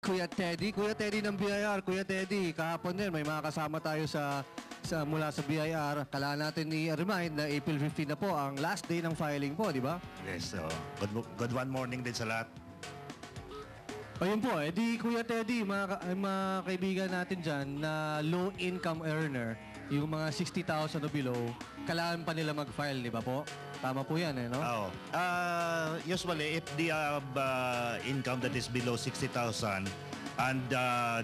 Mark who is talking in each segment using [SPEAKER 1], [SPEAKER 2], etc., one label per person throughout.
[SPEAKER 1] Kuya Teddy ng BIR. Kuya Teddy, kahapon din may mga kasama tayo mula sa BIR. Kailangan natin i-remind na April 15 na po ang last day ng filing po, di ba?
[SPEAKER 2] Yes, good one morning din sa lahat.
[SPEAKER 1] Ayun po, di Kuya Teddy, mga kaibigan natin dyan na low-income earner, yung mga 60,000 o below, kailangan pa nila mag-file, di ba po? Tama po yan, no?
[SPEAKER 2] Oh. Usually, if they have income that is below 60,000 and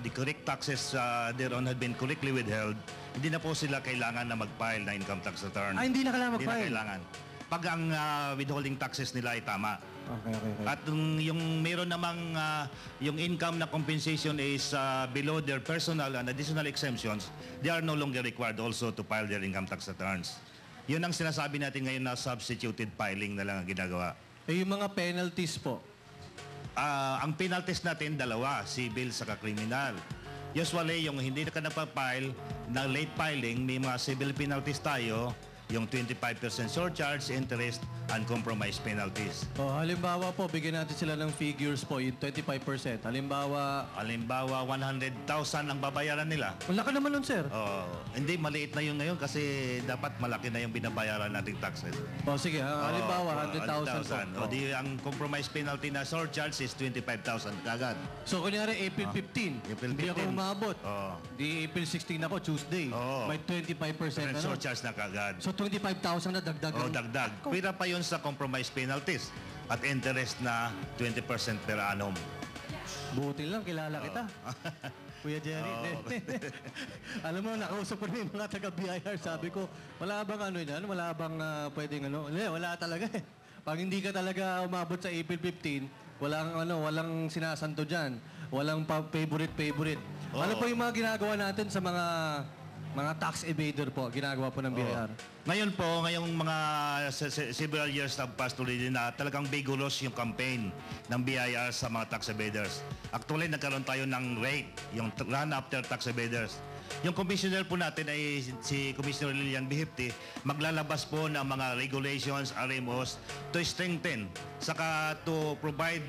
[SPEAKER 2] the correct taxes thereon had been correctly withheld, hindi na po sila kailangan na mag-file na income tax return.
[SPEAKER 1] Hindi na kailangan mag-file?
[SPEAKER 2] Hindi na kailangan. Pag ang withholding taxes nila ay tama.
[SPEAKER 1] Okay.
[SPEAKER 2] At yung meron namang yung income na compensation is below their personal and additional exemptions, they are no longer required also to file their income tax returns. Yun ang sinasabi natin ngayon na substituted filing na lang ang ginagawa.
[SPEAKER 1] Yung mga penalties po?
[SPEAKER 2] Ang penalties natin, dalawa, civil saka criminal. Usually, yung hindi na ka napapile na late filing, may mga civil penalties tayo, yung 25% surcharge, interest, and compromise penalties.
[SPEAKER 1] Halimbawa po, bigyan natin sila ng figures po, yung 25%. Halimbawa,
[SPEAKER 2] 100,000 ang babayaran nila.
[SPEAKER 1] wala ka naman nun, sir.
[SPEAKER 2] Hindi, maliit na yun ngayon kasi dapat malaki na yung binabayaran nating taxes.
[SPEAKER 1] Sige, halimbawa, 100,000 po.
[SPEAKER 2] Ang compromise penalty na surcharge is 25,000 kagad.
[SPEAKER 1] So, kunyari, April 15.
[SPEAKER 2] April
[SPEAKER 1] Hindi ako
[SPEAKER 2] 15.
[SPEAKER 1] umabot. Di April 16 ako, Tuesday. May 25% na.
[SPEAKER 2] Surcharge na kagad.
[SPEAKER 1] So, 25,000 na dagdagan.
[SPEAKER 2] Dagdag. Pira pa yun sa compromise penalties at interest na 20% per annum.
[SPEAKER 1] Buti lang, kilala kita. Kuya Jerry. Alam mo, nakausap ko na yung mga taga-BIR. Sabi ko, wala bang ano yan? Wala bang pwedeng ano? Hindi, wala talaga eh. Pag hindi ka talaga umabot sa April 15, walang sinasanto dyan. Walang favorite. Ano po yung mga ginagawa natin sa mga tax evader po, ginagawa po ng BIR?
[SPEAKER 2] Ngayon po, ngayong mga several years na past tuloy na talagang vigorous yung campaign ng BIR sa mga tax evaders. Actually, nagkaroon tayo ng rate, yung run after tax evaders. Yung commissioner po natin ay si Commissioner Lilian Bihipti, maglalabas po ng mga regulations, RMOs to strengthen, saka to provide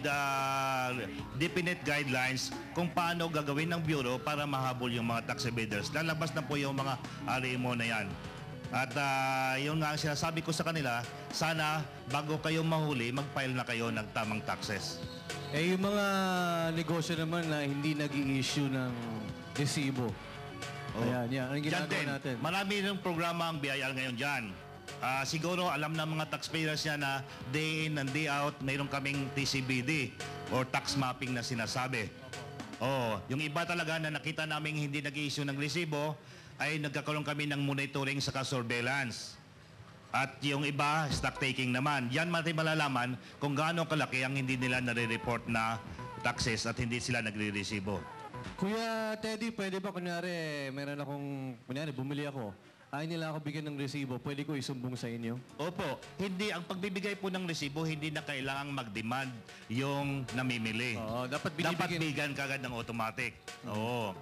[SPEAKER 2] definite guidelines kung paano gagawin ng Bureau para mahabol yung mga tax evaders. Lalabas na po yung mga RMO na yan. At yung nga sinasabi ko sa kanila, sana bago kayo mahuli, mag-file na kayo ng tamang taxes.
[SPEAKER 1] Yung mga negosyo naman na hindi nag-i-issue ng resibo. Ayan. Ang ginagawa natin.
[SPEAKER 2] Marami ng programa ang BIR ngayon dyan. Siguro alam na mga taxpayers niya na day in and day out, mayroon kaming TCBD or tax mapping na sinasabi. Yung iba talaga na nakita namin hindi nag-i-issue ng resibo, ay nagkakaroon kami ng monitoring sa surveillance. At yung iba, stock taking naman. Yan natin malalaman kung gaano kalaki ang hindi nila nare-report na taxes at hindi sila nagre-resibo.
[SPEAKER 1] Kuya Teddy, pwede ba kunyari bumili ako, ayaw nila ako bigyan ng resibo, pwede ko isumbong sa inyo?
[SPEAKER 2] Opo, hindi. Ang pagbibigay po ng resibo, hindi na kailangang mag-demand yung namimili.
[SPEAKER 1] Dapat
[SPEAKER 2] bigyan kagad ng automatic.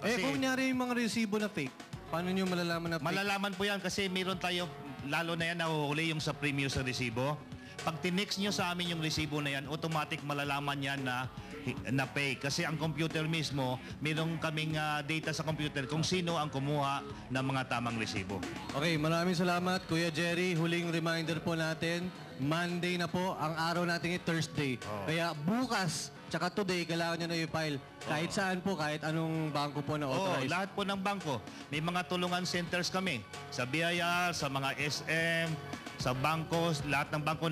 [SPEAKER 1] Kasi kung kunyari yung mga resibo na fake, paano nyo malalaman na fake?
[SPEAKER 2] Malalaman po yan kasi meron tayo, lalo na yan, nahuhuli yung sa premium sa resibo. Pag tinix nyo sa amin yung resibo na yan, automatic malalaman yan na fake. Kasi ang computer mismo, meron kaming data sa computer kung sino ang kumuha ng mga tamang resibo.
[SPEAKER 1] Okay, maraming salamat, Kuya Jerry. Huling reminder po natin, Monday na po, ang araw natin ay Thursday. Kaya bukas, tsaka today, kailangan nyo na i-file. Kahit saan po, kahit anong bangko po na authorized.
[SPEAKER 2] Lahat po ng bangko. May mga tulungan centers kami. Sa BIR, sa mga SM, sa bangko, lahat ng bangko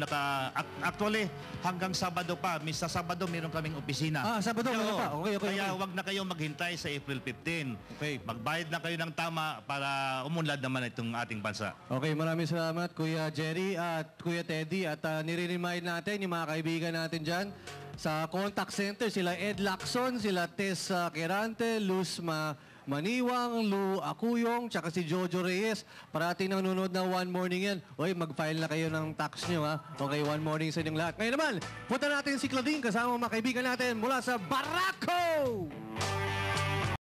[SPEAKER 2] actually, hanggang Sabado pa. Sa Sabado, meron kaming opisina.
[SPEAKER 1] Sabado, meron pa. Okay.
[SPEAKER 2] Kaya wag na kayong maghintay sa April 15.
[SPEAKER 1] Okay.
[SPEAKER 2] Magbayad na kayo ng tama para umunlad naman itong ating bansa.
[SPEAKER 1] Okay, maraming salamat, Kuya Jerry at Kuya Teddy. At nire-remind natin yung mga kaibigan natin dyan sa contact center, sila Ed Lacson, sila Tess Quirante, Luz Maniwang, Lou Acuyong, tsaka si Jojo Reyes. Parating nanonood na One Morning yan. Mag-file na kayo ng tax nyo, ha? Okay, One Morning sa inyong lahat. Ngayon naman, punta natin si Claudine kasama mga kaibigan natin mula sa Barako!